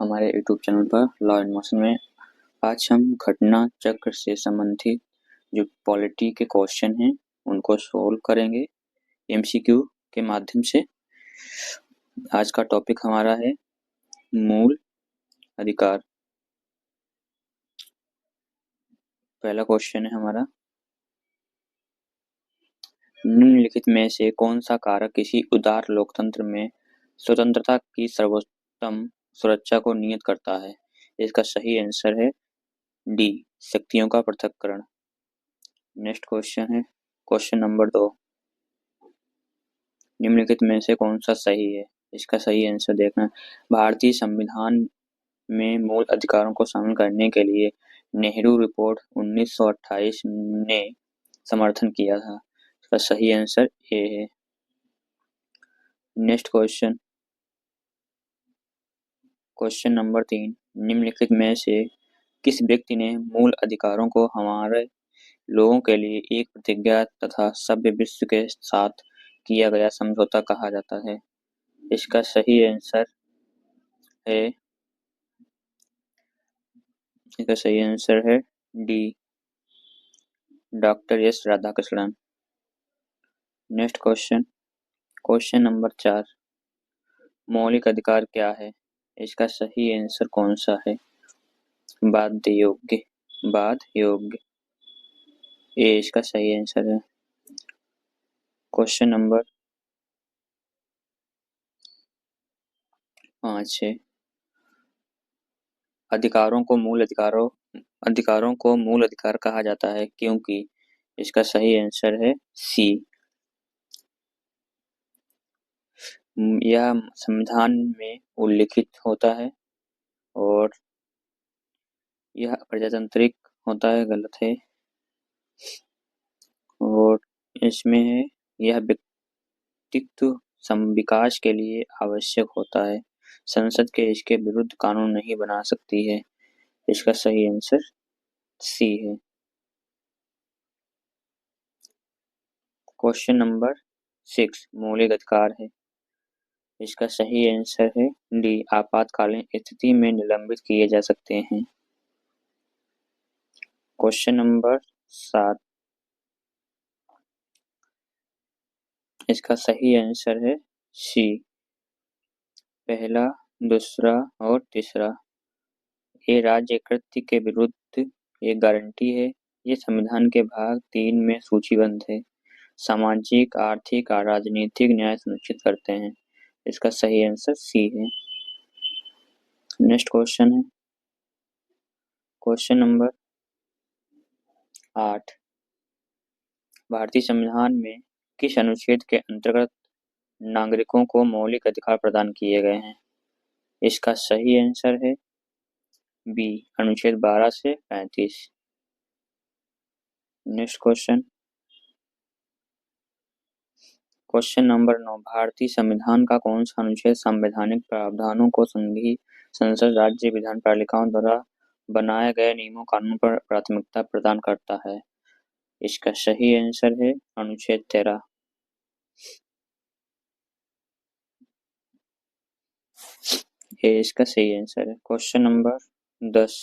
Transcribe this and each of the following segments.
हमारे YouTube channel पर law and motion में आज हम घटना चक्र से संबंधित जो पॉलिटी के क्वेश्चन हैं उनको सोल्व करेंगे एमसीक्यू के माध्यम से। आज का टॉपिक हमारा है मूल अधिकार। पहला क्वेश्चन है हमारा, निम्नलिखित में से कौन सा कारक किसी उदार लोकतंत्र में स्वतंत्रता की सर्वोत्तम सुरक्षा को नियत करता है? इसका सही आंसर है डी, शक्तियों का पृथक्करण। नेक्स्ट क्वेश्चन है क्वेश्चन नंबर 2, निम्नलिखित में से कौन सा सही है? इसका सही आंसर देखना। भारतीय संविधान में मूल अधिकारों को शामिल करने के लिए नेहरू रिपोर्ट 1928 ने समर्थन किया था। इसका सही आंसर ए है। नेक्स्ट क्वेश्चन, क्वेश्चन नंबर 3, निम्नलिखित में से किस व्यक्ति ने मूल अधिकारों को हमारे लोगों के लिए एक प्रतिज्ञा तथा सभ्य विश्व के साथ किया गया समझौता कहा जाता है? इसका सही आंसर है, इसका सही आंसर है D, doctor S Radhakrishnan. Next question, question number 4, मौलिक अधिकार क्या है? इसका सही आंसर कौन सा है? बाध्य योग्य, बाध्य योग्य ए इसका सही आंसर है। क्वेश्चन नंबर 5 है, अधिकारों को मूल अधिकार कहा जाता है क्योंकि? इसका सही आंसर है सी, यह संविधान में उल्लिखित होता है और यह प्रजातांत्रिक होता है, गलत है, और इसमें है यह व्यक्तित्व विकास के लिए आवश्यक होता है। संसद के इसके विरुद्ध कानून नहीं बना सकती है। इसका सही आंसर सी है। क्वेश्चन नंबर 6 मौलिक अधिकार है। इसका सही आंसर है डी, आपातकालीन स्थिति में निलंबित किए जा सकते हैं। क्वेश्चन नंबर 7, इसका सही आंसर है सी, पहला, दूसरा और तीसरा। ये राज्य कृत्य के विरुद्ध एक गारंटी है। ये संविधान के भाग 3 में सूचीबद्ध है। सामाजिक, आर्थिक और राजनीतिक न्याय सुनिश्चित करते हैं। इसका सही आंसर सी है। नेक्स्ट क्वेश्चन है क्वेश्चन नंबर 8, भारतीय संविधान में किस अनुच्छेद के अंतर्गत नागरिकों को मौलिक अधिकार प्रदान किए गए हैं? इसका सही आंसर है बी, अनुच्छेद 12 से 35। नेक्स्ट क्वेश्चन, क्वेश्चन नंबर 9, भारतीय संविधान का कौन सा अनुच्छेद संवैधानिक प्रावधानों को संघीय संसद, राज्य विधानपालिकाओं द्वारा बनाए गए नियमों कानून पर प्राथमिकता प्रदान करता है? इसका सही आंसर है अनुच्छेद 13। ये इसका सही आंसर है। क्वेश्चन नंबर 10,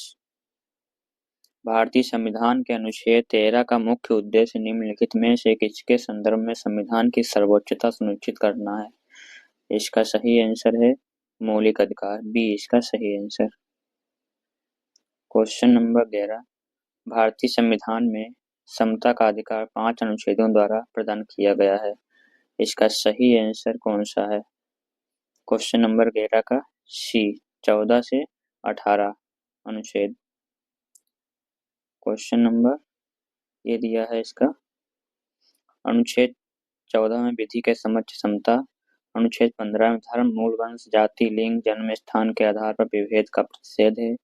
भारतीय संविधान के अनुच्छेद 13 का मुख्य उद्देश्य निम्नलिखित में से किसके संदर्भ में संविधान की सर्वोच्चता सुनिश्चित करना है? इसका सही आंसर है मौलिक अधिकार, बी इसका सही आंसर। क्वेश्चन नंबर 11, भारतीय संविधान में समता का अधिकार 5 अनुच्छेदों द्वारा प्रदान किया गया है। इसका सही आंसर कौन सा है? क्वेश्चन नंबर 11 का सी, 14 से 18 अनुच्छेद। क्वेश्चन नंबर ये दिया है इसका, अनुच्छेद 14 में विधि के समक्ष समता, अनुच्छेद 15 में धर्म, मूल वंश, जाति, लिंग, जन्म स्थान के आधार पर विभेद का प्रतिषेध है।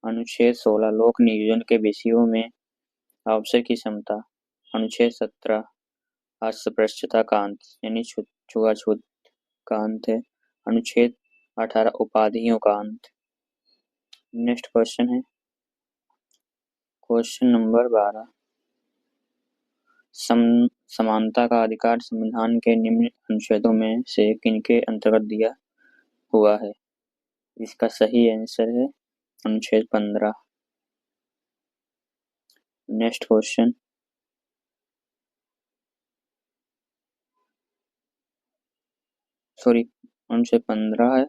अनुच्छेद 16 लोक नियोजन के विषयों में अवसर की समता। अनुच्छेद 17 अस्पृश्यता का अंत यानी छुआछूत का अंत है। अनुच्छेद 18 उपाधियों का अंत। नेक्स्ट क्वेश्चन है क्वेश्चन नंबर 12, समानता का अधिकार संविधान के निम्न अनुच्छेदों में से किनके अंतर्गत दिया हुआ है? इसका सही आंसर है अनुच्छेद 15। Next question. सॉरी, अनुच्छेद 15 है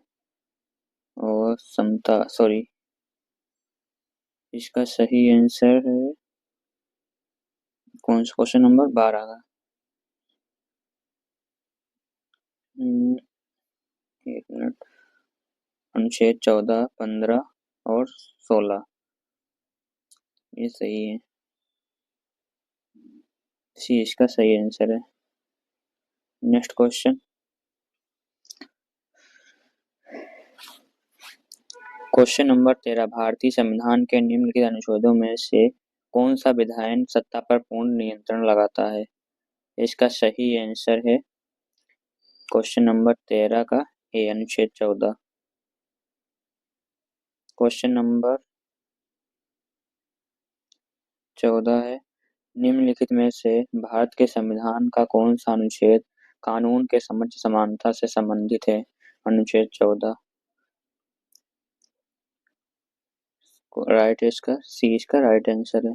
और समता, सॉरी, इसका सही आंसर है कौन सा, क्वेश्चन नंबर 12 का। एक मिनट। अनुच्छेद 14, 15 और 16, ये सही है। सी इसका सही आंसर है। Next question. क्वेश्चन नंबर 13, भारतीय संविधान के निम्नलिखित अनुच्छेदों में से कौन सा विधायन सत्ता पर पूर्ण नियंत्रण लगाता है। इसका सही आंसर है क्वेश्चन नंबर 13 का ए, अनुच्छेद 14। क्वेश्चन नंबर 14 है, निम्नलिखित में से भारत के संविधान का कौन सा अनुच्छेद कानून के समक्ष समानता से संबंधित है। अनुच्छेद 14। राइट, इसका सी इसका राइट आंसर है।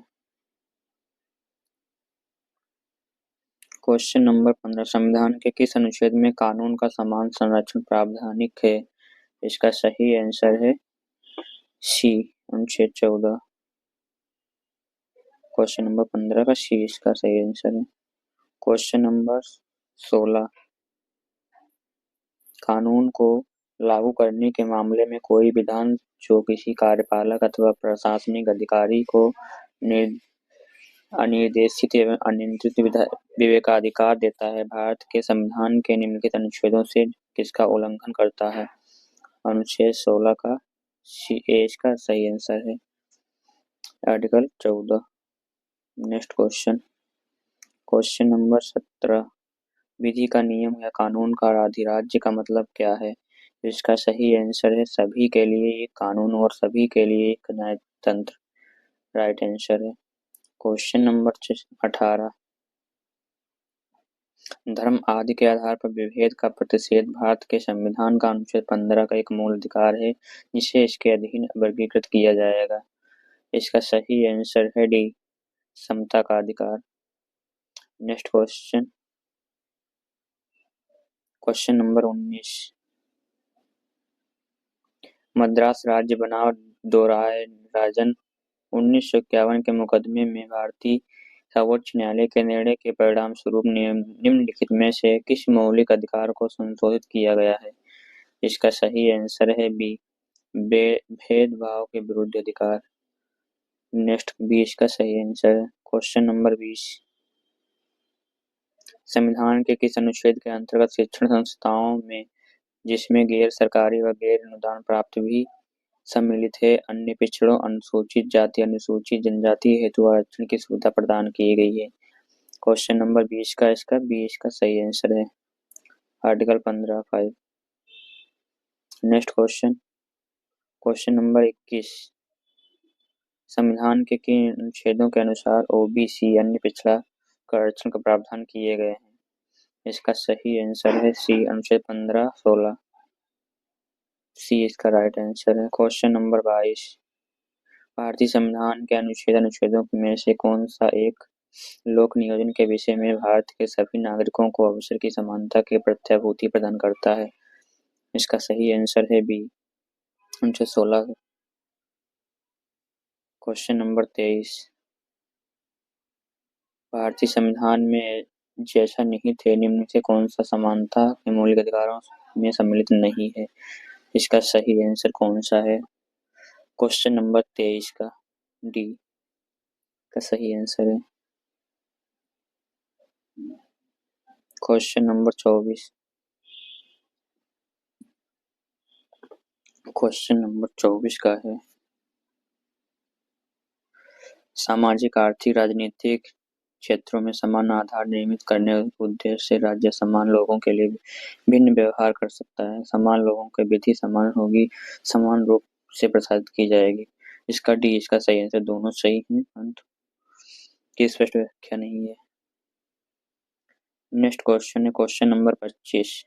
क्वेश्चन नंबर 15, संविधान के किस अनुच्छेद में कानून का समान संरक्षण प्रावधानिक है। इसका सही आंसर है सी, अनुच्छेद 14। क्वेश्चन नंबर 15 का सी इसका सही आंसर है। क्वेश्चन नंबर 16, कानून को लागू करने के मामले में कोई विधान जो किसी कार्यपालक अथवा प्रशासनिक अधिकारी को अनिर्देशित एवं अनियंत्रित विवेकाधिकार देता है, भारत के संविधान के निम्नलिखित अनुच्छेदों से किसका उल्लंघन करता है। अनुच्छेद 16 का सी ए इसका सही आंसर है, article 14। Next question. Question number 17, विधि का नियम या कानून का अधिराज्य का मतलब क्या है। इसका सही आंसर है सभी के लिए एक कानून और सभी के लिए एक न्यायतंत्र। राइट आंसर है। क्वेश्चन नंबर 18, धर्म आदि के आधार पर विभेद का प्रतिषेध भारत के संविधान का अनुच्छेद 15 का एक मूल अधिकार है जिसे इसके अधीन वर्गीकृत किया जाएगा। इसका सही आंसर है डी, समता का अधिकार। Next question. Question number 19, Madras राज्य बनाम दोराय राजन 1951 के मुकदमे में भारतीय सर्वोच्च न्यायालय के निर्णय के परिणाम स्वरूप निम्नलिखित में से किस मौलिक अधिकार को संशोधित किया गया है। इसका सही आंसर है बी, भेदभाव के विरुद्ध अधिकार। नेक्स्ट, बी इसका सही आंसर है। क्वेश्चन नंबर 20, संविधान के किस अनुच्छेद के अंतर्गत शिक्षण संस्थाओं में, जिसमें गैर सरकारी व गैर अनुदान प्राप्त भी सम्मिलित है, अन्य पिछड़ों, अनुसूचित जाति, अनुसूचित जनजाति हेतु आरक्षण की सुविधा प्रदान की गई है। क्वेश्चन नंबर 20 का इसका बी इसका सही आंसर है, article 15(5). Next question. Question number 21, संविधान के किन अनुच्छेदों के अनुसार ओबीसी अन्य पिछड़ा आरक्षण का प्रावधान किए गए हैं। इसका सही आंसर है सी, अनुच्छेद 15, 16। सी इसका राइट आंसर है। क्वेश्चन नंबर 22, भारतीय संविधान के अनुच्छेदों में से कौन सा एक लोक नियोजन के विषय में भारत के सभी नागरिकों को अवसर की समानता की प्रत्याभूति प्रदान करता है। इसका सही आंसर है बी, अनुच्छेद 16। क्वेश्चन नंबर 23, भारतीय संविधान में जैसा निहित है निम्न से कौन सा समानता के मौलिक अधिकारों में सम्मिलित नहीं है। इसका सही आंसर कौन सा है। क्वेश्चन नंबर 23 का डी का सही आंसर है। क्वेश्चन नंबर 24, क्वेश्चन नंबर 24 का है, सामाजिक आर्थिक राजनीतिक क्षेत्रों में समान आधार निर्मित करने के उद्देश्य से राज्य समान लोगों के लिए भिन्न व्यवहार कर सकता है। समान लोगों की विधि समान होगी, समान रूप से प्रसारित की जाएगी। इसका डी इसका सही आंसर, दोनों सही हैं परंतु की स्पष्ट व्याख्या नहीं है। नेक्स्ट क्वेश्चन है क्वेश्चन नंबर 25,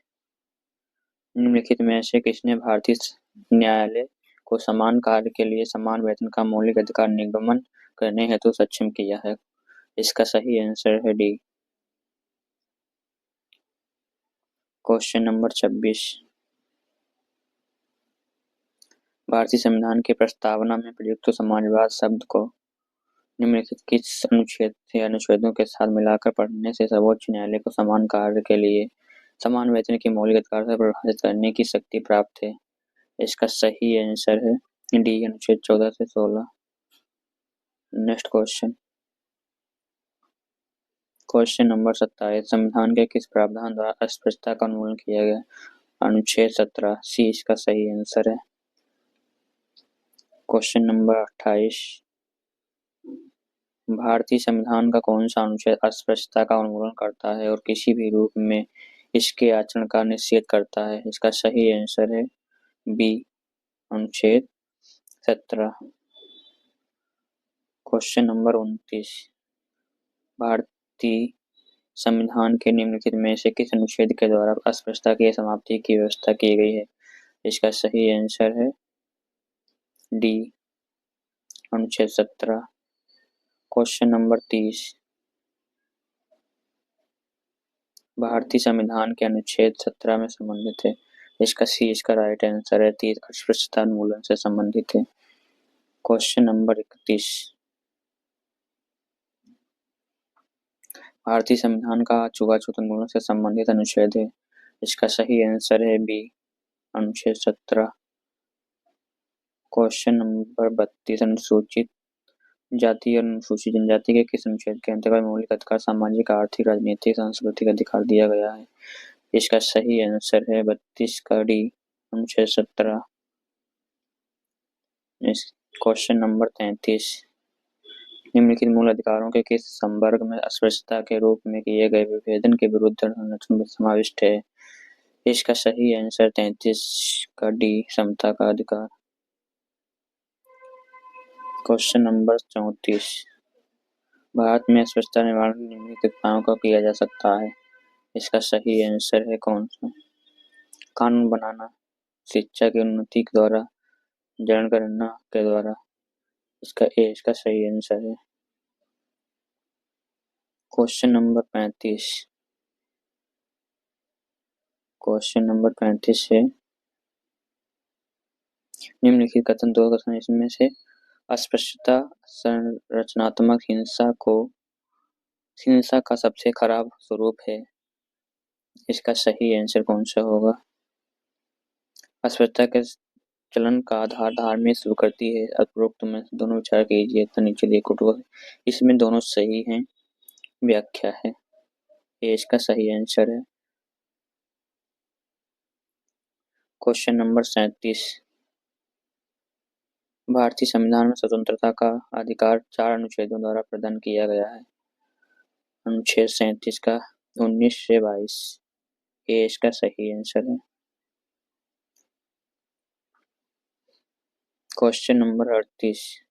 निम्नलिखित में से किसने भारतीय न्यायालय को समान कार्य के लिए समान वेतन का मौलिक अधिकार निगमन करने हेतु सक्षम किया है। इसका सही आंसर है डी। Question number 26। भारतीय संविधान की प्रस्तावना में प्रयुक्त समाजवाद शब्द को निम्नलिखित किस अनुच्छेद से अनुच्छेदों के साथ मिलाकर पढ़ने से सर्वोच्च न्यायालय को समान कार्य के लिए समान वेतन के मौलिक अधिकार से परिभाषित करने की शक्ति प्राप्त है? इसका सही आंसर है डी, अनुच्छेद 14 से 16। Next question. Question number 27। संविधान के किस प्रावधान द्वारा अस्पृश्यता का उन्मूलन किया गया? अनुच्छेद 17 सी इसका सही आंसर है। Question number 28। भारतीय संविधान का कौन सा अनुच्छेद अस्पृश्यता का उन्मूलन करता है और किसी भी रूप में इसके आचरण का निषेध करता है? इसका सही आंसर है बी, अनुच्छेद 17। Question number 29। भारतीय संविधान के निम्नलिखित में से किस अनुच्छेद के द्वारा अस्पृश्यता की समाप्ति की व्यवस्था की गई है? इसका सही आंसर है डी, अनुच्छेद 17। Question number 30। भारतीय संविधान के अनुच्छेद 17 में संबंधित है। इसका राइट आंसर है 30, अस्पृश्यता उन्मूलन से संबंधित है। Question number 31। भारतीय संविधान का छुआछूत उन्मूलन से संबंधित अनुच्छेद है। इसका सही आंसर है बी, अनुच्छेद 17। Question number 32। अनुसूचित जाति और अनुसूचित जनजाति के किस अनुच्छेद के अंतर्गत मौलिक अधिकार सामाजिक, आर्थिक, राजनीतिक, सांस्कृतिक अधिकार दिया गया है? इसका सही आंसर है 32 का डी, अनुच्छेद 17। Question number 33। निम्नलिखित मूल अधिकारों के किस संवर्ग में अस्पृश्यता के रूप में किए गए विभेदन के विरुद्ध संरक्षण समाविष्ट है? इसका सही आंसर 33 का डी, समता का अधिकार। Question number 34। भारत में अस्पृश्यता निवारण निम्नलिखित उपायों का किया जा सकता है। इसका सही आंसर है कौन सा? कानून बनाना, शिक्षा की उन्नति के द्वारा, जनगणना के द्वारा। इसका सही आंसर है। Question number 35। क्वेश्चन नंबर 35 है निम्नलिखित कथन दो कथन इसमें से अस्पृश्यता संरचनात्मक हिंसा का सबसे खराब स्वरूप है। इसका सही आंसर कौन सा होगा? अस्पृश्यता के चलन का आधार धार्मिक स्वीकृति है। उपरोक्त में दोनों विचार कीजिए तो नीचे देखो, इसमें दोनों सही हैं, व्याख्या है। ये इसका सही आंसर है। Question number 37। भारतीय संविधान में स्वतंत्रता का अधिकार 4 अनुच्छेदों द्वारा प्रदान किया गया है। अनुच्छेद 37 का 19 से 22। ये इसका सही आंसर है। Question number 38।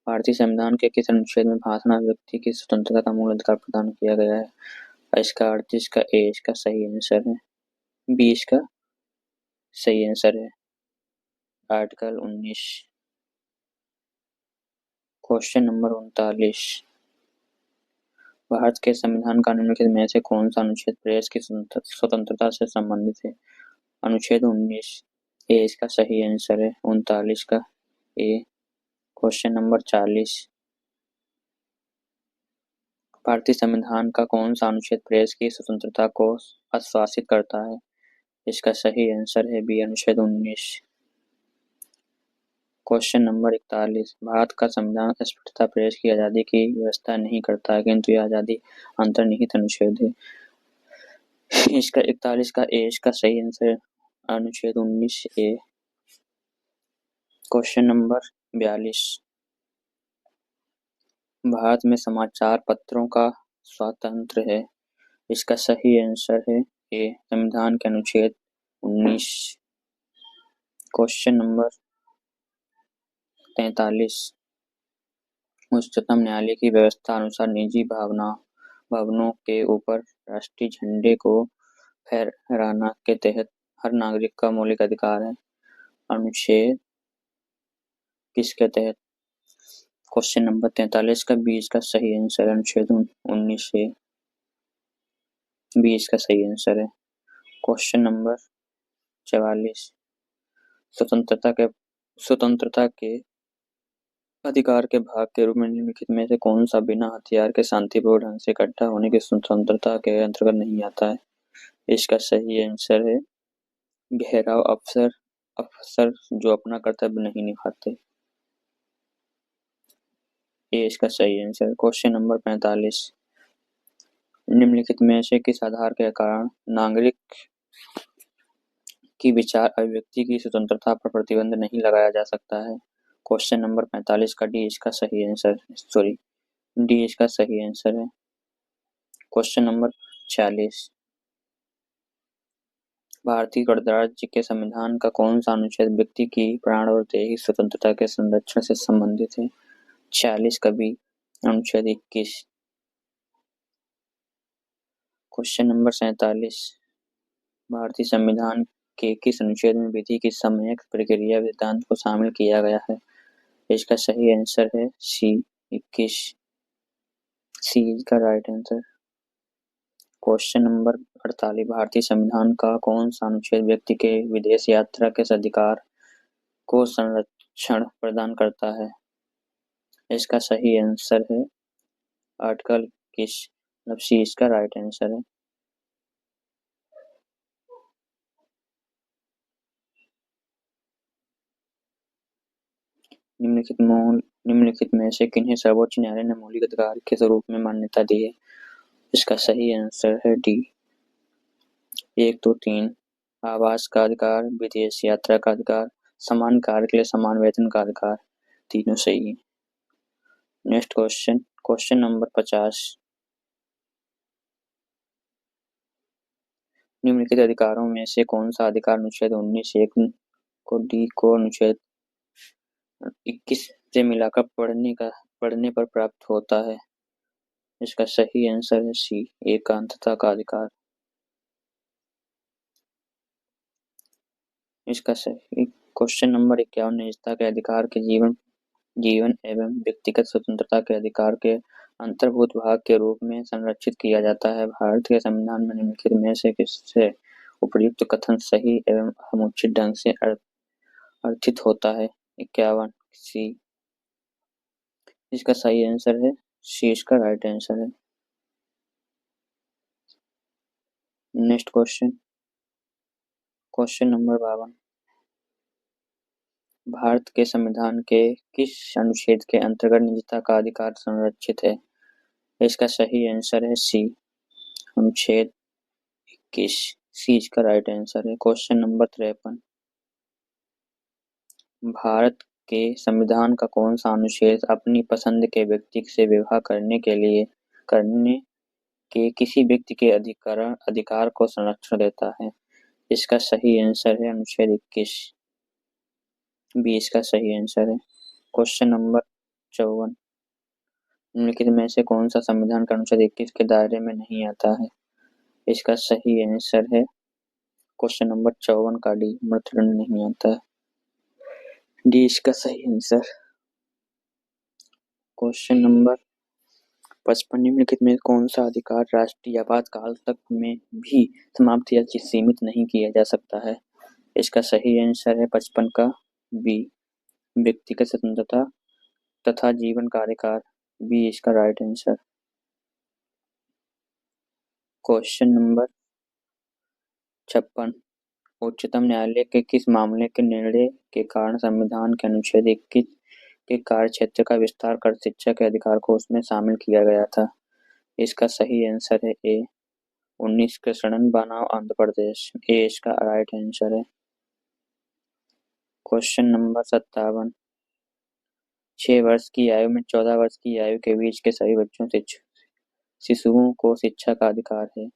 भारतीय संविधान के किस अनुच्छेद में भाषण अभिव्यक्ति की स्वतंत्रता का मूल अधिकार प्रदान किया गया है? इसका 38 का ए इसका सही आंसर है। बी इसका सही आंसर है, आर्टिकल 19। Question number 39। भारत के संविधान का निम्नलिखित में से कौन सा अनुच्छेद प्रेस की स्वतंत्रता से संबंधित है? अनुच्छेद 19। ए इसका सही आंसर है, 39 का ए। Question number 40। भारतीय संविधान का कौन सा अनुच्छेद प्रेस की स्वतंत्रता को आश्वासित करता है? इसका सही आंसर है बी, अनुच्छेद 19। Question number 41। भारत का संविधान अस्पष्टता प्रेस की आजादी की व्यवस्था नहीं करता है, किंतु यह आजादी अंतर्निहित अनुच्छेद है। इसका 41 का ए इसका सही आंसर, अनुच्छेद 19 ए। Question number 42। भारत में समाचार पत्रों का स्वातंत्र्य है। इसका सही आंसर है ए, संविधान के अनुच्छेद 19। Question number 43। उच्चतम न्यायालय की व्यवस्था अनुसार निजी भवनों के ऊपर राष्ट्रीय झंडे को फहराना के तहत हर नागरिक का मौलिक अधिकार है। अनुच्छेद किसके तहत? क्वेश्चन नंबर 43 का 20 का सही आंसर अनुच्छेद 19 से 20 का सही आंसर है। क्वेश्चन नंबर 44 स्वतंत्रता के अधिकार के भाग के रूप में निम्नलिखित में से कौन सा बिना हथियार के शांतिपूर्ण ढंग से इकट्ठा होने की स्वतंत्रता के अंतर्गत नहीं आता है? इसका सही आंसर है घेराव अफसर जो अपना कर्तव्य नहीं निभाते। ये इसका सही आंसर है। क्वेश्चन नंबर 45 निम्नलिखित में से किस आधार के कारण नागरिक की विचार अभिव्यक्ति की स्वतंत्रता पर प्रतिबंध नहीं लगाया जा सकता है? क्वेश्चन नंबर 45 का डी इसका सही आंसर है। क्वेश्चन नंबर 46 भारतीय गणराज्य के संविधान का कौन सा अनुच्छेद व्यक्ति की प्राण और दैहिक स्वतंत्रता के संरक्षण से संबंधित है? 46 का बी अनुच्छेद 21। क्वेश्चन नंबर 47 भारतीय संविधान के किस अनुच्छेद में विधि की सम्यक प्रक्रिया सिद्धांत को शामिल किया गया है? इसका सही आंसर है सी 21। सी का राइट आंसर। क्वेश्चन नंबर 48 भारतीय संविधान का कौन सा अनुच्छेद व्यक्ति के विदेश यात्रा के अधिकार को संरक्षण प्रदान करता है? इसका सही आंसर है आर्टिकल 21 मतलब सी इसका राइट आंसर है। निम्नलिखित में से किन्हें सर्वोच्च न्यायालय ने मौलिक अधिकार के स्वरूप में मान्यता दी है? इसका सही आंसर है डी 1 2 3 आवास का अधिकार, विदेश यात्रा का अधिकार, समान कार्य के लिए समान वेतन का अधिकार, तीनों सही है। नेक्स्ट क्वेश्चन नंबर 50 निम्नलिखित अधिकारों में से कौन सा अधिकार अनुच्छेद 19(1) को डी को अनुच्छेद 21 से मिलाकर पढ़ने पर प्राप्त होता है? इसका सही आंसर है सी एकांतता का अधिकार। इसका सही क्वेश्चन नंबर 51 निजता के अधिकार के जीवन एवं व्यक्तिगत स्वतंत्रता के अधिकार के अंतर्भूत भाग के रूप में संरक्षित किया जाता है। भारत के संविधान में निम्नलिखित में से किससे उपर्युक्त कथन सही एवं समुचित ढंग से अर्थित होता है? 51 सी इसका सही आंसर है सी इसका राइट आंसर है। नेक्स्ट क्वेश्चन नंबर 52 भारत के संविधान के किस अनुच्छेद के अंतर्गत निजता का अधिकार संरक्षित है? इसका सही आंसर है सी अनुच्छेद 21 सी इसका राइट आंसर है। क्वेश्चन नंबर 53 भारत के संविधान का कौन सा अनुच्छेद अपनी पसंद के व्यक्ति से विवाह करने के किसी व्यक्ति के अधिकार को संरक्षण देता है? इसका सही आंसर है अनुच्छेद 21 बी इसका सही आंसर है। क्वेश्चन नंबर 54 निम्नलिखित में से कौन सा संविधान का अनुच्छेद 21 के दायरे में नहीं आता है? इसका सही आंसर है क्वेश्चन नंबर 54 का डी मृत्युदंड नहीं आता है। डी इसका सही आंसर। क्वेश्चन नंबर 55 निम्नलिखित में कौन सा अधिकार राष्ट्रीय आपातकाल तक में भी समाप्त या सीमित नहीं किया जा सकता है? इसका सही आंसर है 55 का बी व्यक्तिगत स्वतंत्रता तथा जीवन का अधिकार, बी इसका राइट आंसर। क्वेश्चन नंबर 56 उच्चतम न्यायालय के किस मामले के निर्णय के कारण संविधान के अनुच्छेद 21 के कार्य क्षेत्र का विस्तार कर शिक्षा के अधिकार को उसमें शामिल किया गया था? इसका सही आंसर है ए 19 कृष्णन बनाम आंध्र प्रदेश, ए इसका राइट आंसर है। क्वेश्चन नंबर 57 6 वर्ष की आयु में 14 वर्ष की आयु के बीच के सभी बच्चों शिशुओं को शिक्षा का अधिकार है।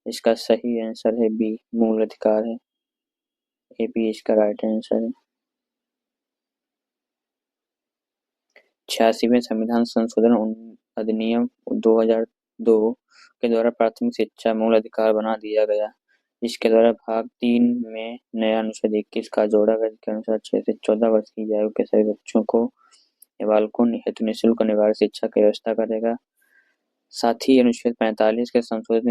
इसका सही आंसर है बी मूल अधिकार है, ए बी इसका राइट आंसर है। 86वें संविधान संशोधन अधिनियम 2002 के द्वारा प्राथमिक शिक्षा मूल अधिकार बना दिया गया। इसके द्वारा भाग 3 में नया अनुच्छेद 21 का जोड़ा गया, जिसके अनुसार 6 से 14 वर्ष की आयु के सभी बच्चों को या बालकों हेतु निःशुल्क अनिवार्य शिक्षा की व्यवस्था करेगा। साथ ही अनुच्छेद 45 के संशोधित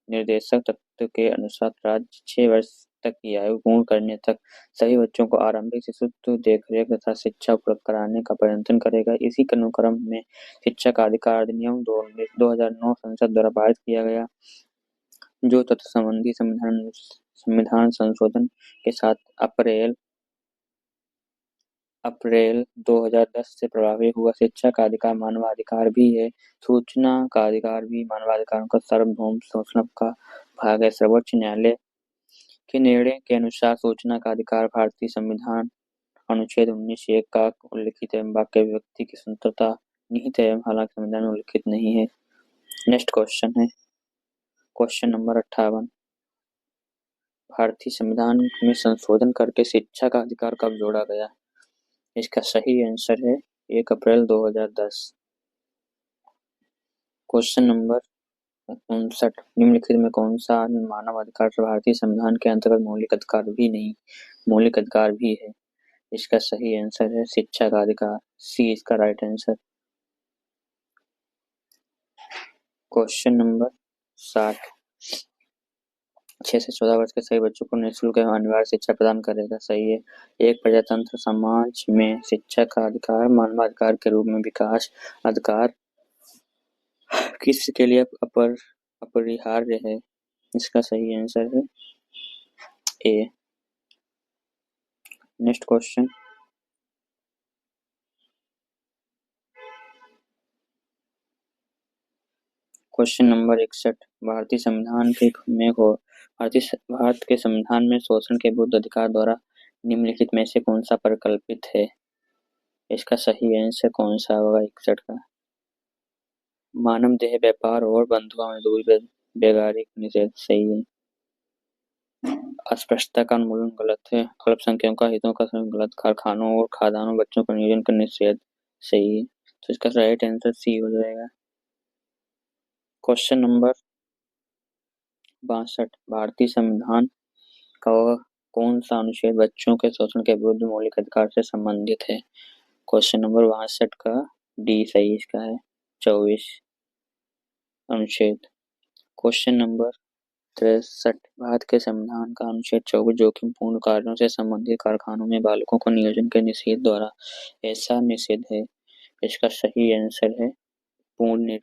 निर्देशक तत्व के अनुसार राज्य 6 वर्ष तक की आयु पूर्ण करने तक सभी बच्चों को आरंभिक शिशुत्व देखरेख तथा शिक्षा उपलब्ध कराने का प्रयत्न करेगा। इसी अनुक्रम में शिक्षा का अधिकार अधिनियम 2009 संसद द्वारा पारित किया गया, जो तत्व संबंधी संविधान संशोधन के साथ अप्रैल 2010 से प्रभावी हुआ। शिक्षा का अधिकार मानवाधिकार भी है। सूचना का अधिकार भी मानवाधिकारों का सार्वभौम सूचना का भाग है। सर्वोच्च न्यायालय के निर्णय के अनुसार सूचना का अधिकार भारतीय संविधान अनुच्छेद 19(1) का उल्लिखित एवं वाक्य व्यक्ति की स्वतंत्रता निहित है, हालांकि संविधान में उल्लिखित नहीं है। नेक्स्ट क्वेश्चन है क्वेश्चन नंबर 58। भारतीय संविधान में संशोधन करके शिक्षा का अधिकार कब जोड़ा गया? इसका सही आंसर है 1 अप्रैल 2010। Question number 59। निम्नलिखित में कौन सा मानव अधिकार भारतीय संविधान के अंतर्गत मौलिक अधिकार भी है? इसका सही आंसर है शिक्षा का अधिकार। सी इसका राइट आंसर। Question number 60। 6 से 14 वर्ष के सभी बच्चों को निःशुल्क एवं अनिवार्य शिक्षा प्रदान करेगा। सही है। एक प्रजातंत्र समाज में शिक्षा का अधिकार मानवाधिकार के रूप में विकास अधिकार किसके लिए अपरिहार्य है? इसका सही आंसर है A. Next question. Question number 61। Bharat के संविधान में शोषण के विरुद्ध अधिकार द्वारा निम्नलिखित में से कौन सा परिकल्पित है? इसका सही आंसर कौन सा होगा 61 का? मानव देह व्यापार और बंधुआ मजदूरी बेगारी का निषेध। सही है। अस्पृश्यता का उन्मूलन गलत है। अल्पसंख्यकों का हितों का गलत। कारखानों और खादानों बच्चों का नियोजन का निषेध। सही है। तो इसका राइट आंसर सी हो जाएगा। Question number 62। भारतीय संविधान का कौन सा अनुच्छेद बच्चों के शोषण के विरुद्ध मौलिक अधिकार से संबंधित है? क्वेश्चन नंबर 62 का डी सही इसका है 24 अनुच्छेद। Question number 63। भारत के संविधान का अनुच्छेद 24 जोखिम पूर्ण कार्यों से संबंधित कारखानों में बालकों को नियोजन के निषेध द्वारा ऐसा निषेध है। इसका सही आंसर है पूर्ण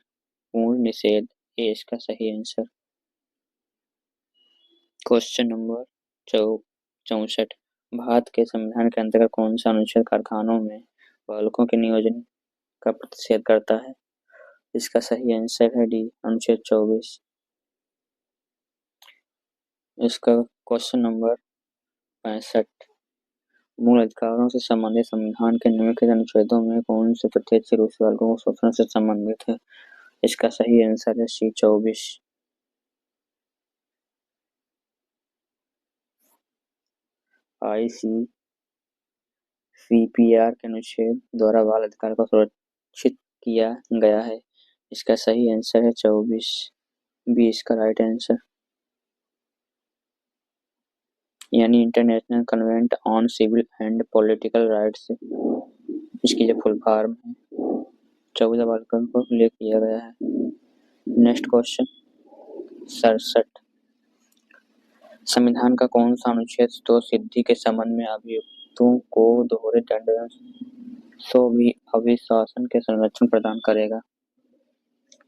निषेध। ए इसका सही आंसर। Question number 64। भारत के संविधान के अंतर्गत कौन सा अनुच्छेद कारखानों में बालकों के नियोजन का प्रतिषेध करता है? इसका सही आंसर है डी अनुच्छेद 24। इसका क्वेश्चन नंबर 65। मूल अधिकारों से संबंधित संविधान के निम्नलिखित अनुच्छेदों में कौन से प्रत्यक्ष रूप से बालकों को शोषण से संबंधित है? इसका सही आंसर है सी 24। ICCPR के अनुच्छेद द्वारा बाल अधिकार को सुरक्षित किया गया है। इसका सही आंसर है 24 बी इसका राइट आंसर। यानी international convent on civil and political rights, इसकी जो फुल फॉर्म है 14 बालकों को उल्लेख किया गया है। Next question 67। संविधान का कौन सा अनुच्छेद तो सिद्धि के संबंध में अभियुक्तों को दोहरे दंड सो भी अभिशासन के संरक्षण प्रदान करेगा?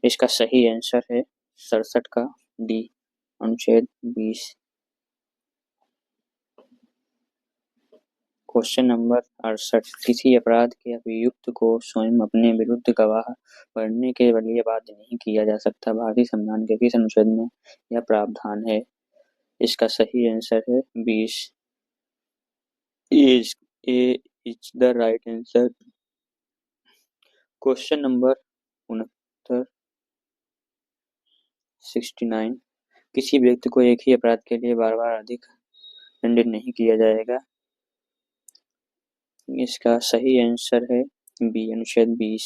इसका सही आंसर है 67 का डी अनुच्छेद 20। Question number 68। किसी अपराध के अभियुक्त को स्वयं अपने विरुद्ध गवाह बनने के लिए बाध्य नहीं किया जा सकता। भारतीय संविधान के किस अनुच्छेद में यह प्रावधान है? इसका सही आंसर है 20। A is the right answer. Question number 69। किसी व्यक्ति को एक ही अपराध के लिए बार बार अधिक दंडित नहीं किया जाएगा। इसका सही आंसर है बी अनुच्छेद 20।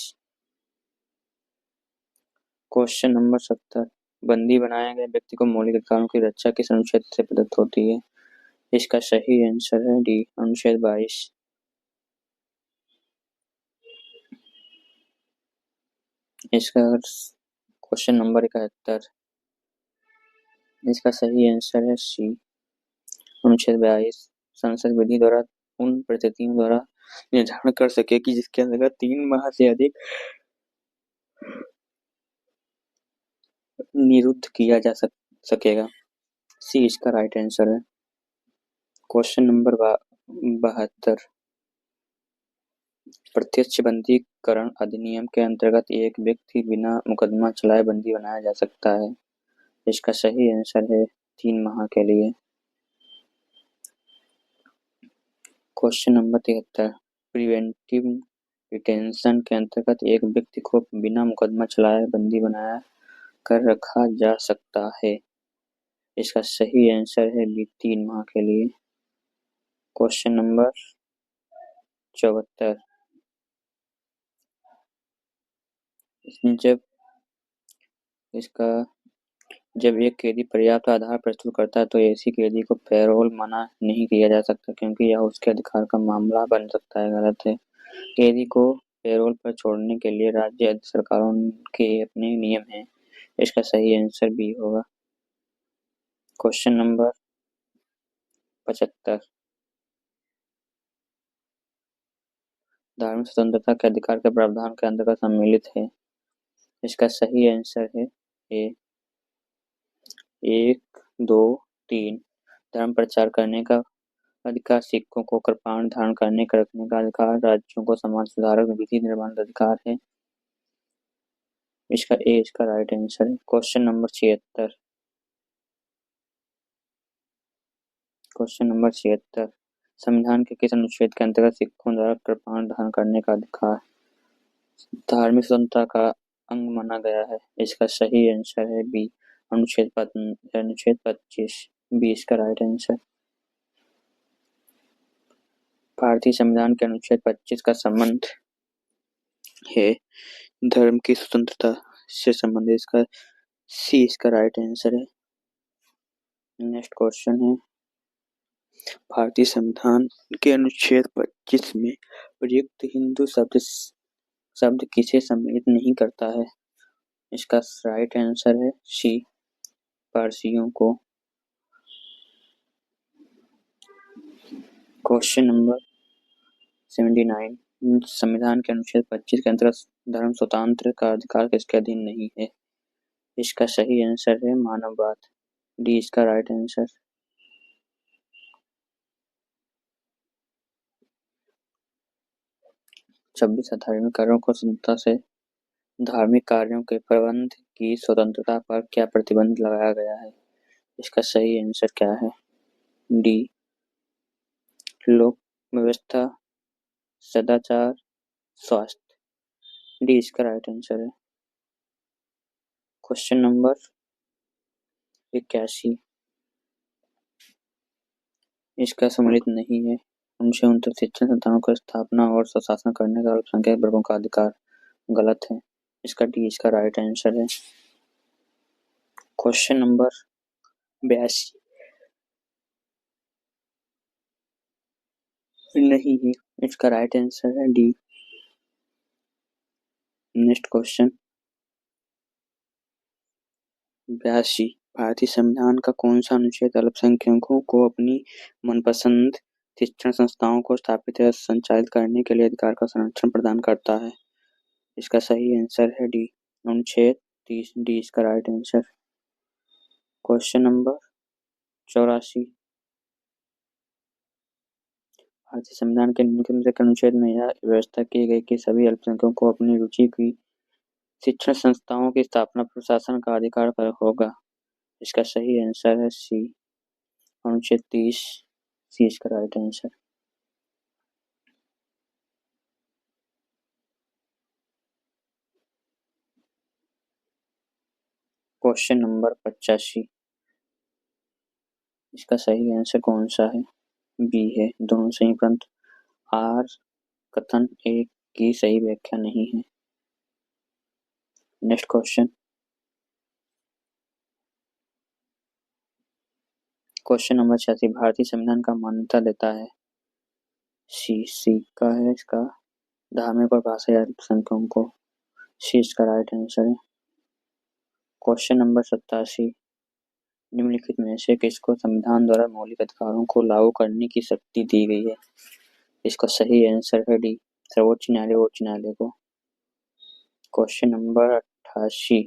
Question number 70। बंदी बनाए गए व्यक्ति को मौलिक अधिकारों की रक्षा किस अनुच्छेद से प्रदत्त होती है? इसका सही आंसर है डी, अनुच्छेद 22। इसका क्वेश्चन नंबर 71, इसका सही आंसर है सी, अनुच्छेद 22। संसद विधि द्वारा उन परिस्थितियों द्वारा निर्धारण कर सके कि जिसके अंतर्गत 3 माह से अधिक निरुद्ध किया जा सकेगा। सी इसका राइट आंसर है। क्वेश्चन नंबर 72, प्रत्यक्ष बंदीकरण अधिनियम के अंतर्गत एक व्यक्ति बिना मुकदमा चलाए बंदी बनाया जा सकता है। इसका सही आंसर है 3 माह के लिए। क्वेश्चन नंबर 73, प्रिवेंटिव डिटेंशन के अंतर्गत एक व्यक्ति को बिना मुकदमा चलाए बंदी बनाया कर रखा जा सकता है। इसका सही आंसर है बी, 3 माह के लिए। क्वेश्चन नंबर 74, जब एक कैदी पर्याप्त आधार प्रस्तुत करता है तो ऐसी कैदी को पैरोल मना नहीं किया जा सकता, क्योंकि यह उसके अधिकार का मामला बन सकता है। गलत है। कैदी को पैरोल पर छोड़ने के लिए राज्य सरकारों के अपने नियम हैं। इसका सही आंसर बी होगा। क्वेश्चन नंबर 75, धार्मिक स्वतंत्रता के अधिकार के प्रावधान के अंतर्गत सम्मिलित है। इसका सही आंसर है ए, 1, 2, 3। धर्म प्रचार करने का अधिकार, सिखों को कृपाण धारण करने का रखने का अधिकार, राज्यों को समाज सुधारक विधि निर्माण का अधिकार है। इसका ए इसका राइट आंसर है। क्वेश्चन नंबर 76, क्वेश्चन नंबर 76, संविधान के किस अनुच्छेद के अंतर्गत सिखों द्वारा कृपाण धारण करने का अधिकार धार्मिक स्वतंत्रता का अंग माना गया है? इसका सही आंसर है बी, अनुच्छेद 25। बी इसका राइट आंसर। भारतीय संविधान के अनुच्छेद 25 का संबंध है धर्म की स्वतंत्रता से संबंधित। इसका सी इसका राइट आंसर है। नेक्स्ट क्वेश्चन है, भारतीय संविधान के अनुच्छेद 25 में प्रयुक्त हिंदू शब्द किसे सम्मिलित नहीं करता है? इसका राइट आंसर है सी, पारसियों को। क्वेश्चन नंबर 79, संविधान के अनुच्छेद 25 के अंतर्गत धर्म स्वतंत्र का अधिकार किसके अधीन नहीं है? इसका सही आंसर है मानववाद। डी इसका राइट आंसर। 26 धार्मिक कार्यों को स्वतंत्रता से धार्मिक कार्यों के प्रबंध की स्वतंत्रता पर क्या प्रतिबंध लगाया गया है? इसका सही आंसर क्या है? डी, लोक व्यवस्था, सदाचार, स्वास्थ्य। डी इसका राइट आंसर है। क्वेश्चन नंबर 81, इसका सम्मिलित नहीं है। 1969 शिक्षण संस्थानों को स्थापना और स्वशासन करने का अल्पसंख्यक वर्गों का अधिकार। गलत है। इसका डी इसका राइट आंसर है। क्वेश्चन नंबर 82, नहीं है। इसका राइट आंसर है डी। नेक्स्ट क्वेश्चन 82, भारतीय संविधान का कौन सा अनुच्छेद अल्पसंख्यकों को अपनी मनपसंद शिक्षण संस्थाओं को स्थापित या संचालित करने के लिए अधिकार का संरक्षण प्रदान करता है? इसका सही आंसर है डी, अनुच्छेद 30। डी इसका राइट आंसर। क्वेश्चन नंबर 84, भारतीय संविधान के निम्नलिखित अनुच्छेद में यह व्यवस्था की गई कि सभी अल्पसंख्यकों को अपनी रुचि की शिक्षण संस्थाओं की स्थापना प्रशासन का अधिकार पर होगा। इसका सही आंसर है सी, अनुच्छेद 30। सी इसका राइट आंसर। क्वेश्चन नंबर 85, इसका सही आंसर कौन सा है? बी है, दोनों सही, परंतु आर कथन ए की सही व्याख्या नहीं है। नेक्स्ट क्वेश्चन क्वेश्चन नंबर 86 भारतीय संविधान का मान्यता देता है। सी का है इसका धार्मिक और भाषा या अल्पसंख्यकों को। सी इसका राइट आंसर है। क्वेश्चन नंबर 87 निम्नलिखित में से किसको संविधान द्वारा मौलिक अधिकारों को लागू करने की शक्ति दी गई है। इसका सही आंसर है डी सर्वोच्च न्यायालय उच्च न्यायालय को। क्वेश्चन नंबर 88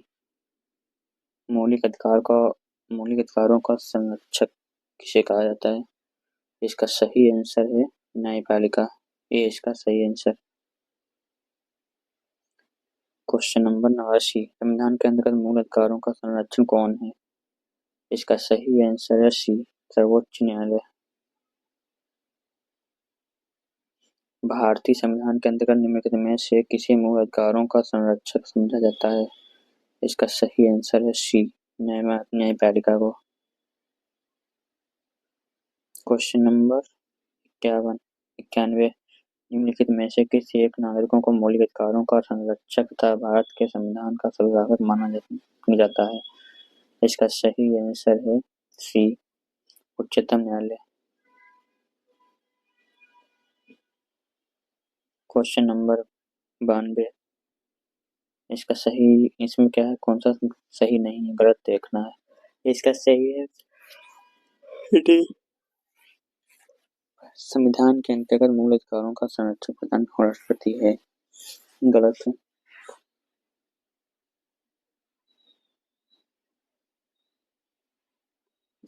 मौलिक अधिकारों का संरक्षक किसे कहा जाता है। इसका सही आंसर है न्यायपालिका। ये इसका सही आंसर। क्वेश्चन नंबर 89 संविधान के अंतर्गत मूल अधिकारों का संरक्षण कौन है। इसका सही आंसर है सी सर्वोच्च न्यायालय। भारतीय संविधान के अंतर्गत निम्नलिखित में से किसे मूल अधिकारों का संरक्षक समझा जाता है। इसका सही आंसर है सी न्यायपालिका को। क्वेश्चन नंबर 91 निम्नलिखित में से किसी एक नागरिकों को मौलिक अधिकारों का संरक्षक तथा भारत के संविधान का संरक्षक माना जाता है। इसका सही आंसर है सी उच्चतम न्यायालय। क्वेश्चन नंबर 92 इसका सही इसमें क्या है कौन सा सही नहीं है गलत देखना है। इसका सही है संविधान के अंतर्गत मूल अधिकारों का संरक्षण प्रदान राष्ट्रपति है। गलत है।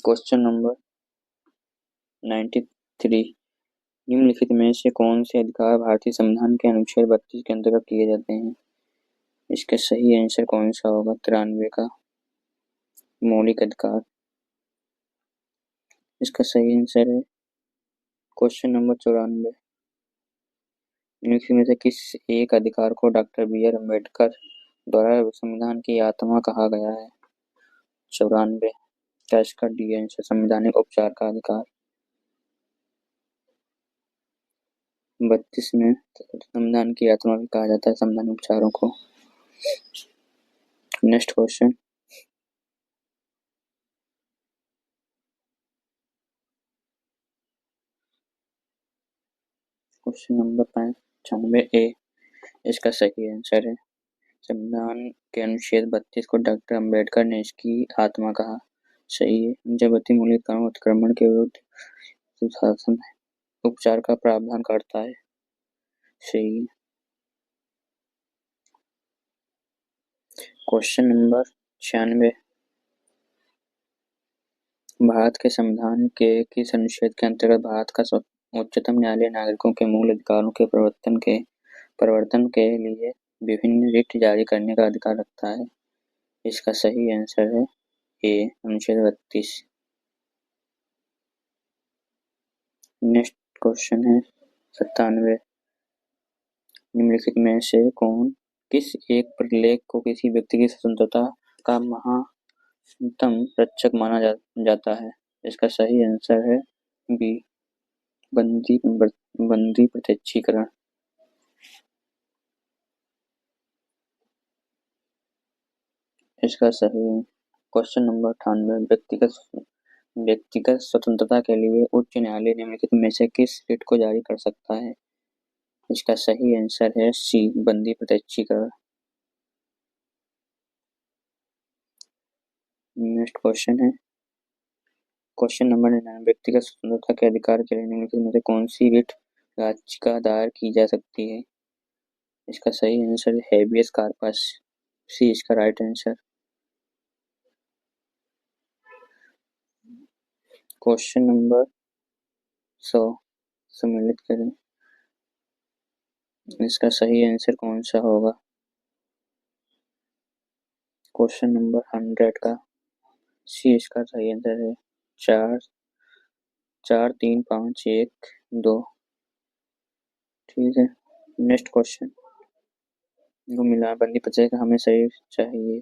क्वेश्चन नंबर 93 निम्नलिखित में से कौन से अधिकार भारतीय संविधान के अनुच्छेद 32 के अंतर्गत किए जाते हैं। इसका सही आंसर कौन सा होगा 93 का मौलिक अधिकार। इसका सही आंसर है क्वेश्चन नंबर 94 निम्नलिखित में से किस एक अधिकार को डॉक्टर बी.आर. अम्बेडकर द्वारा संविधान की आत्मा कहा गया है। 94 क्या इसका डी आंसर संवैधानिक उपचार का अधिकार। 32 में संविधान की आत्मा भी कहा जाता है संवैधानिक उपचारों को। नेक्स्ट क्वेश्चन नंबर 95 ए इसका सही आंसर है। संविधान के अनुच्छेद 32 को डॉक्टर अम्बेडकर ने इसकी आत्मा कहा। सही है। जबरदस्ती मौलिक कानून अतिक्रमण के विरुद्ध सुशासन उपचार का प्रावधान करता है। सही है। क्वेश्चन नंबर 96 भारत के संविधान के किस अनुच्छेद के अंतर्गत भारत का उच्चतम न्यायालय नागरिकों के मूल अधिकारों के प्रवर्तन के लिए विभिन्न रिट जारी करने का अधिकार रखता है। इसका सही आंसर है ए अनुच्छेद 32। नेक्स्ट क्वेश्चन है 97 निम्नलिखित में से किस एक प्रलेख को किसी व्यक्ति की स्वतंत्रता का महानतम रक्षक माना जाता है। इसका सही आंसर है बी बंदी प्रत्यक्षीकरण। इसका सही है। क्वेश्चन नंबर 98 व्यक्तिगत स्वतंत्रता के लिए उच्च न्यायालय निम्नलिखित में से किस रिट को जारी कर सकता है। इसका सही आंसर है सी बंदी प्रत्यक्षीकरण। नेक्स्ट क्वेश्चन है क्वेश्चन नंबर 99 व्यक्तिगत स्वतंत्रता के अधिकार के लिए निम्नलिखित में से कौन सी रिट याचिका दायर की जा सकती है। इसका सही आंसर है हेबियस कॉर्पस। सी इसका राइट आंसर। क्वेश्चन नंबर 100 सम्मिलित करें। इसका सही आंसर कौन सा होगा। क्वेश्चन नंबर 100 का सी इसका सही आंसर है 4 3 5 1 2। ठीक है। नेक्स्ट क्वेश्चन मिला बंदी प्रत्यय हमें सही चाहिए।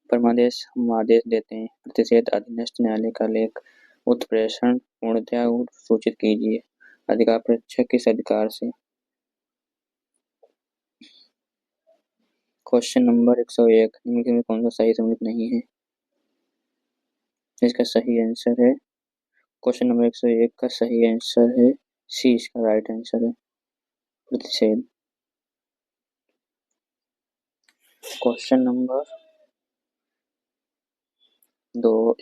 परमादेश हम आदेश देते हैं। प्रतिषेध अधीनस्थ न्यायालय का लेख उत्प्रेषण पूर्णतया सूचित कीजिए। अधिकार परीक्षक किस अधिकार से। क्वेश्चन नंबर 101 निम्नलिखित में कौन सा सही सम्मिलित नहीं है। इसका सही आंसर है क्वेश्चन नंबर 101 का सही आंसर है सी, इसका राइट आंसर है प्रतिषेध। क्वेश्चन नंबर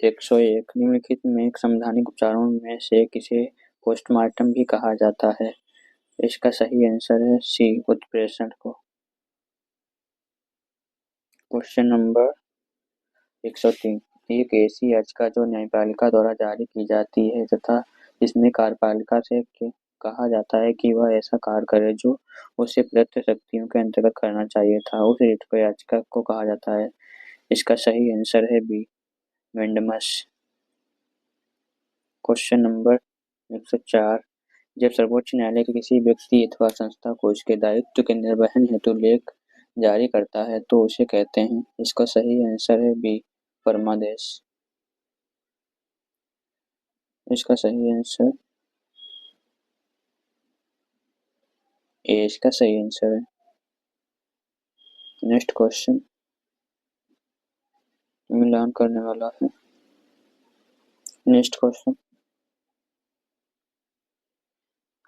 101 निम्नलिखित में संवैधानिक उपचारों में से किसे पोस्टमार्टम भी कहा जाता है? इसका सही आंसर है सी, उत्प्रेषण को। क्वेश्चन नंबर 103 एक ऐसी याचिका जो न्यायपालिका द्वारा जारी की जाती है तथा इसमें कार्यपालिका से कहा जाता है कि वह ऐसा कार्य करे जो उसे प्रदत्त शक्तियों के अंतर्गत करना चाहिए था, उस रिट को याचिका को कहा जाता है। इसका सही आंसर है बी, वेंडमस। क्वेश्चन नंबर 104 जब सर्वोच्च न्यायालय के किसी व्यक्ति अथवा संस्था को उसके दायित्व के निर्वहन हेतु लेख जारी करता है तो उसे कहते हैं। इसका सही आंसर है बी, फरमादेश। इसका सही आंसर ए, इसका सही आंसर है। नेक्स्ट क्वेश्चन मिलान करने वाला है। नेक्स्ट क्वेश्चन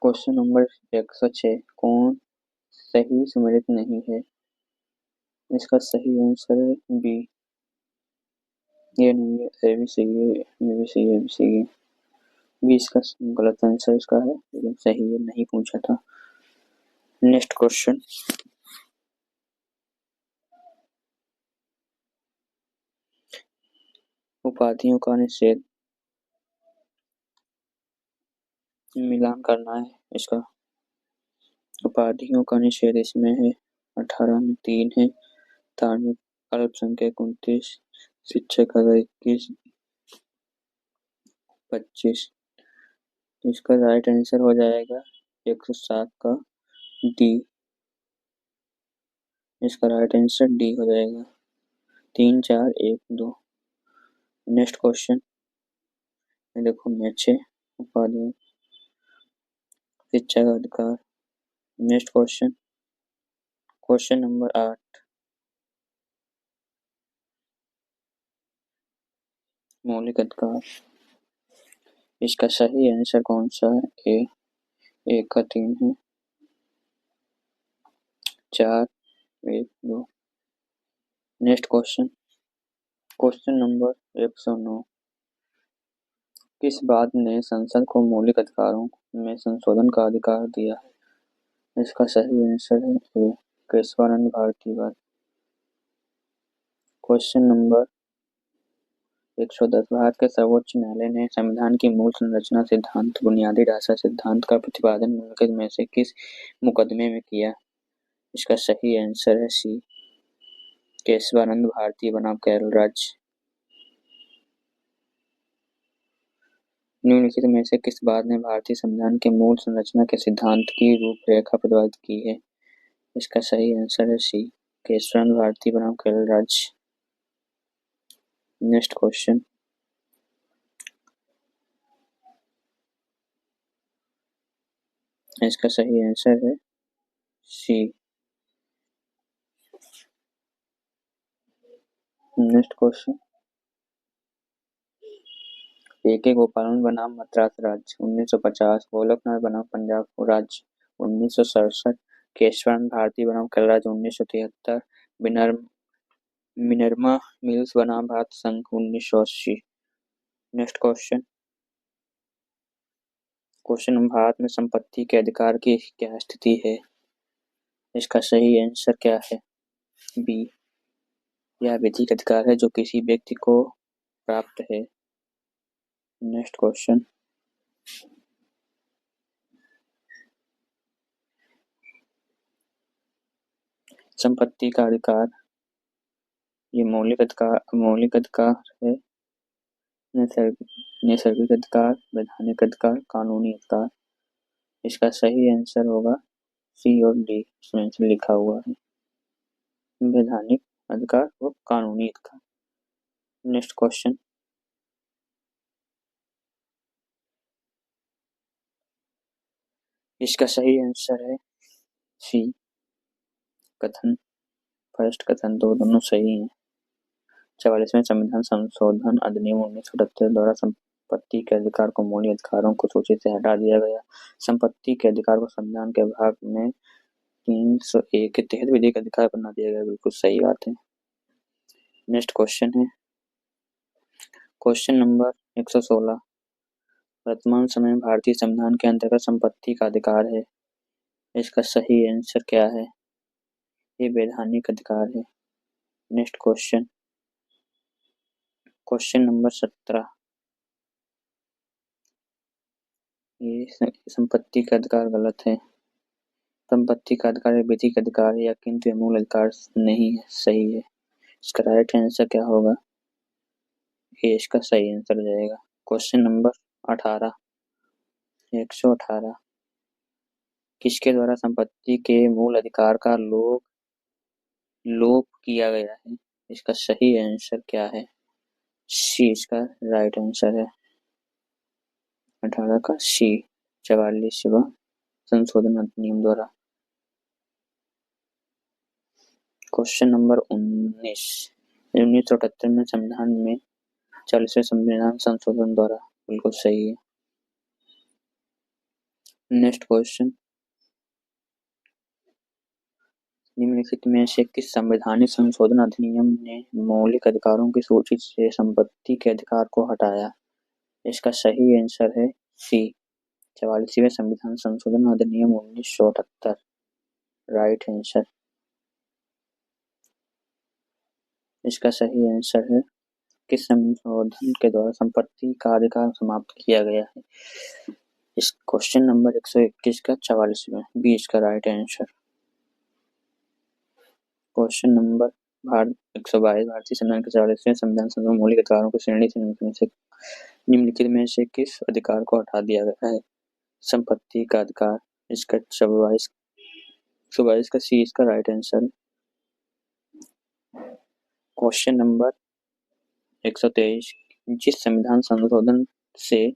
क्वेश्चन नंबर 106 कौन सही सम्मिलित नहीं है? इसका सही आंसर है बी, ये नहीं है, ए भी सही है, ये भी सही है, ये भी सही है। बी इसका गलत आंसर इसका है, लेकिन सही है, नहीं पूछा था। नेक्स्ट क्वेश्चन उपाधियों का निषेध मिलान करना है। इसका उपाधियों का निषेध इसमें है 18 में 3 है, धार्मिक अल्पसंख्यक 29, शिक्षक अगर 21, 25। इसका राइट आंसर हो जाएगा 107 का डी। इसका राइट आंसर डी हो जाएगा 3 4 1 2। नेक्स्ट क्वेश्चन देखो मैच है उपाधि शिक्षा का अधिकार। नेक्स्ट क्वेश्चन क्वेश्चन नंबर 8 मौलिक अधिकार। इसका सही आंसर कौन सा है? ए, 1 का 3 है, 4 1 2। नेक्स्ट क्वेश्चन क्वेश्चन नंबर 109 किस बात ने संसद को मौलिक अधिकारों में संशोधन का अधिकार दिया है? इसका सही आंसर है ए, केशवानंद भारती बात। क्वेश्चन नंबर 110 भारत के सर्वोच्च न्यायालय ने संविधान की मूल संरचना सिद्धांत बुनियादी ढांचा सिद्धांत का प्रतिपादन निम्नलिखित में से किस मुकदमे में किया? इसका सही आंसर है सी, केशवानंद भारती बनाम केरल राज्य। निम्नलिखित में से किस बात ने भारतीय संविधान के मूल संरचना के सिद्धांत की रूपरेखा प्रतिपादित की है? इसका सही आंसर है सी, केशवानंद भारती बनाम केरल राज्य। नेक्स्ट क्वेश्चन इसका सही आंसर है सी। Next question A K. गोपालन बनाम मद्रास राज्य 1950, गोलकनाथ बनाम पंजाब राज्य 1967, केशवानंद भारती बनाम केरल राज्य 1973, मिनर्वा मिल्स बनाम भारत संघ 1980। नेक्स्ट क्वेश्चन भारत में संपत्ति के अधिकार की क्या स्थिति है? इसका सही आंसर क्या है? बी, यह विधिक अधिकार है जो किसी व्यक्ति को प्राप्त है। नेक्स्ट क्वेश्चन संपत्ति का अधिकार ये मौलिक अधिकार है। नैसर्गिक अधिकार, वैधानिक अधिकार, कानूनी अधिकार। इसका सही आंसर होगा सी और डी, इसमें आंसर लिखा हुआ है वैधानिक अधिकार और कानूनी अधिकार। नेक्स्ट क्वेश्चन इसका सही आंसर है सी, कथन फर्स्ट कथन दो दोनों सही हैं। 44वें संविधान संशोधन अधिनियम 1978 द्वारा संपत्ति के अधिकार को मौलिक अधिकारों को सूची से हटा दिया गया। संपत्ति के अधिकार को संविधान के भाग में 301 के तहत विधिक अधिकार बना दिया गया। बिल्कुल सही बात है। नेक्स्ट क्वेश्चन है क्वेश्चन नंबर 116। वर्तमान समय में भारतीय संविधान के अंतर्गत संपत्ति का अधिकार है। इसका सही आंसर क्या है? ये वैधानिक अधिकार है। Next question number 17। ये संपत्ति का अधिकार गलत है। संपत्ति का अधिकार एक विधिक अधिकार है या किंतु ये मूल अधिकार नहीं है। सही है। इसका राइट आंसर क्या होगा? ये इसका सही आंसर हो जाएगा। Question number 18। 118। किसके द्वारा संपत्ति के मूल अधिकार का लोप किया गया है? इसका सही आंसर क्या है? सी इसका राइट आंसर है। 18 का सी 44वां संशोधन अधिनियम द्वारा। Question number 19। 1978 में संविधान में 40वें संविधान संशोधन द्वारा। बिल्कुल सही है। Next question. निम्नलिखित में से किस संवैधानिक संशोधन अधिनियम ने मौलिक अधिकारों की सूची से संपत्ति के अधिकार को हटाया? इसका सही आंसर है सी 44वें संविधान संशोधन अधिनियम 1978। Right answer. इसका सही आंसर है किस संशोधन के द्वारा संपत्ति का अधिकार समाप्त किया गया है? इस क्वेश्चन नंबर 121 का 44वां बी इसका राइट आंसर। Question number 122। भारतीय संविधान के 44वें संविधान संशोधन मौलिक अधिकारों की श्रेणी से निम्नलिखित में से किस अधिकार को हटा दिया गया है? संपत्ति का अधिकार। इसका 122 का सी इसका राइट आंसर। Question number 123। जिस संविधान संशोधन से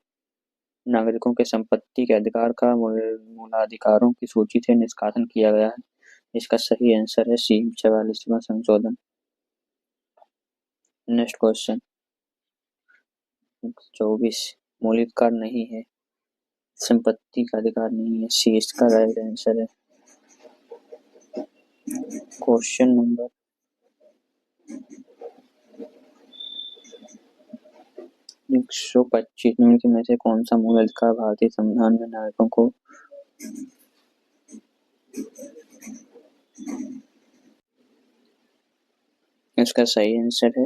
नागरिकों के संपत्ति के अधिकार का मूलाधिकारों की सूची से निष्कासन किया गया है? इसका सही आंसर है सी 44वां संशोधन। Next question 24। मौलिक अधिकार नहीं है, संपत्ति का अधिकार नहीं है। सी इसका राइट आंसर है। Question number 125। निम्नलिखित में से कौन सा मूल अधिकार भारतीय संविधान में नागरिकों को इसका सही आंसर है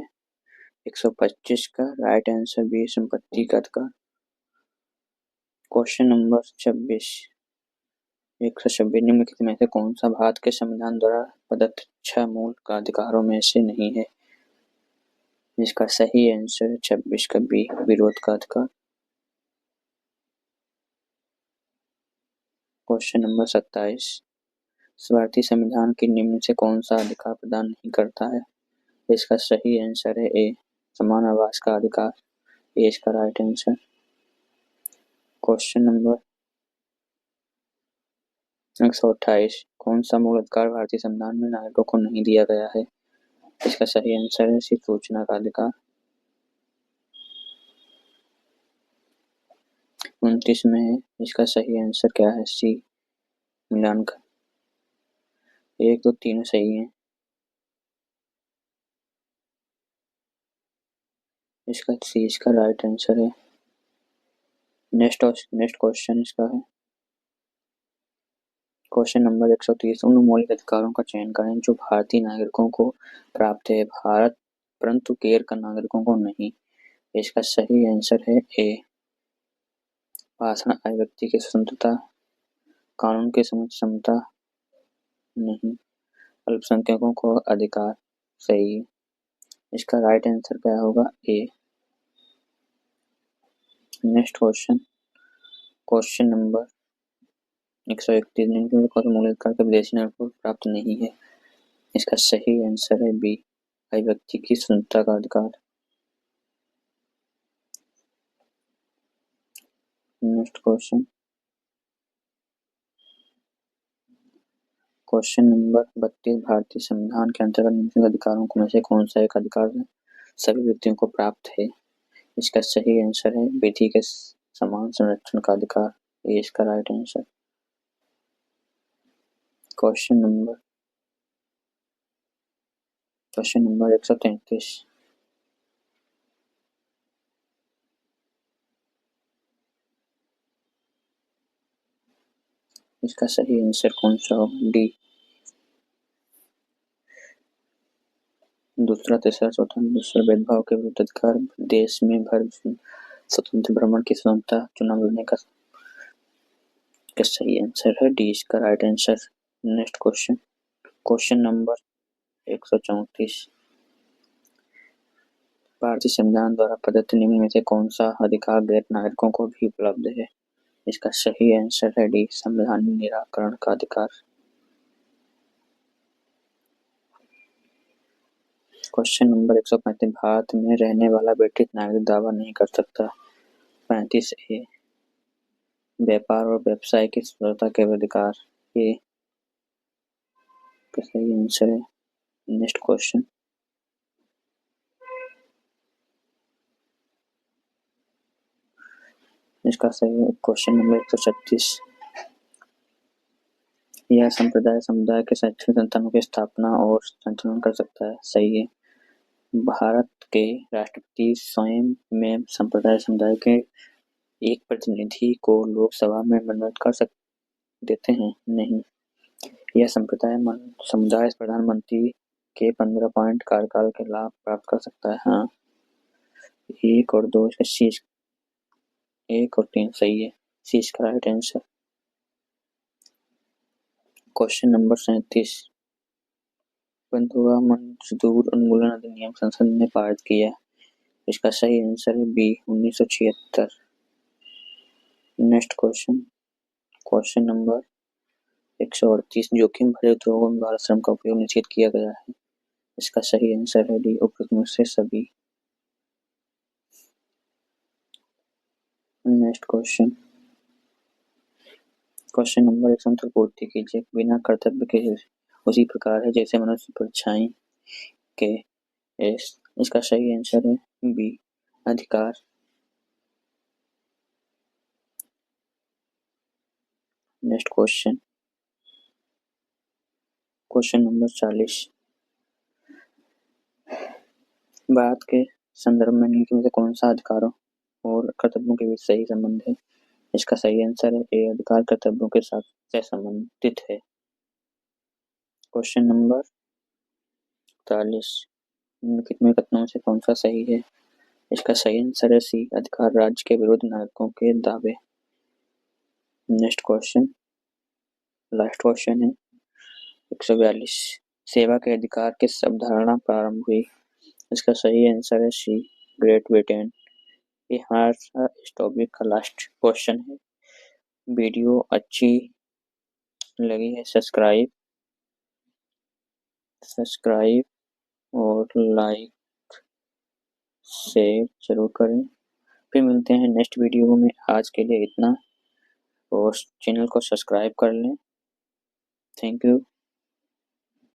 125 का राइट आंसर भी संपत्ति का अधिकार। Question number 26। 126। निम्नलिखित में से कौन सा भारत के संविधान द्वारा प्रदत्त 6 मूल का अधिकारों में से नहीं है? इसका सही आंसर है 26 का बी विरोध का अधिकार। Question number 27। भारतीय संविधान की निम्न से कौन सा अधिकार प्रदान नहीं करता है? इसका सही आंसर है ए समान आवास का अधिकार। ए इसका राइट आंसर। Question number 128। कौन सा मूल अधिकार भारतीय संविधान में नागरिकों को नहीं दिया गया है? इसका सही आंसर है सी सूचना का अधिकार। 29 में है। इसका सही आंसर क्या है? सी मिलान का। 1 2 3 सही है। इसका सी इसका राइट आंसर है। नेक्स्ट क्वेश्चन इसका है क्वेश्चन नंबर 130। उन मौलिक अधिकारों का चयन करें जो भारतीय नागरिकों को प्राप्त है भारत परंतु गैर नागरिकों को नहीं। इसका सही आंसर है ए भाषण अभिव्यक्ति की स्वतंत्रता, कानून की समता नहीं, अल्पसंख्यकों को अधिकार। सही है। इसका राइट आंसर क्या होगा? ए। Next question number 131। मूल अधिकार का विदेशी नागरिकों को प्राप्त नहीं है। इसका सही आंसर है बी अभिव्यक्ति की स्वतंत्रता का अधिकार। Next question number 32। भारतीय संविधान के अंतर्गत निम्नलिखित अधिकारों में से कौन सा एक अधिकार सभी व्यक्तियों को प्राप्त है? इसका सही आंसर है विधि के समान संरक्षण का अधिकार, ये इसका राइट आंसर। Question number 133। इसका सही आंसर कौन सा होगा? डी। दूसरा, तीसरा, चौथा, दूसरा भेदभाव के विरुद्ध अधिकार, देश में भर स्वतंत्र भ्रमण की स्वतंत्रता, चुनाव लड़ने का सही आंसर है डी, इसका right answer. Next question, question number 134। भारतीय संविधान द्वारा प्रदत्त निम्न में से कौन सा अधिकार गैर नागरिकों को भी उपलब्ध है? इसका सही आंसर है डी, संवैधानिक निराकरण का अधिकार। Question number 135। भारत में रहने वाला ब्रिटिश नागरिक दावा नहीं कर सकता। 35 ए, व्यापार और व्यवसाय की स्वतंत्रता के अधिकार, ये सही आंसर है। नेक्स्ट क्वेश्चन, इसका सही क्वेश्चन नंबर 136। यह संप्रदाय समुदाय के शैक्षणिक संस्थानों की स्थापना और संचालन कर सकता है, सही है। भारत के राष्ट्रपति स्वयं में संप्रदाय समुदाय के एक प्रतिनिधि को लोकसभा में मनोनीत कर देते हैं? नहीं। यह समुदाय प्रधानमंत्री के 15 पॉइंट कार्यकाल के लाभ प्राप्त कर सकता है। हाँ, 1 और 2, 1 और 3 सही है, सी इसका राइट आंसर। Question number 37। बंधुआ मजदूर उन्मूलन अधिनियम संसद ने पारित किया, इसका सही आंसर है B, 1976। Next question, question number 138। जोखिम भरे उद्योगों में बाल श्रम का उपयोग निषेध किया गया है, इसका सही आंसर है डी, उपयुक्त में से सभी। नेक्स्ट क्वेश्चन, क्वेश्चन नंबर 139 पूर्ति कीजिए। बिना कर्तव्य के उसी प्रकार है जैसे मनुष्य परछाई के, इसका सही आंसर है बी, अधिकार। Next question, question number 40। Bharat के संदर्भ में निम्नलिखित में से कौन सा अधिकारों और कर्तव्यों के बीच सही संबंध है? इसका सही आंसर है ए, अधिकार कर्तव्यों के साथ से संबंधित है। Question number 40। निम्नलिखित में कथनों में से कौन सा सही है? इसका सही आंसर है सी, अधिकार राज्य के विरुद्ध नागरिकों के दावे। नेक्स्ट क्वेश्चन, लास्ट क्वेश्चन है 142। सेवा के अधिकार की अवधारणा प्रारंभ हुई, इसका सही आंसर है सी, ग्रेट ब्रिटेन। ये हमारा इस टॉपिक का लास्ट क्वेश्चन है। वीडियो अच्छी लगी है सब्सक्राइब और लाइक शेयर जरूर करें। फिर मिलते हैं नेक्स्ट वीडियो में। आज के लिए इतना, और चैनल को सब्सक्राइब कर लें। Thank you.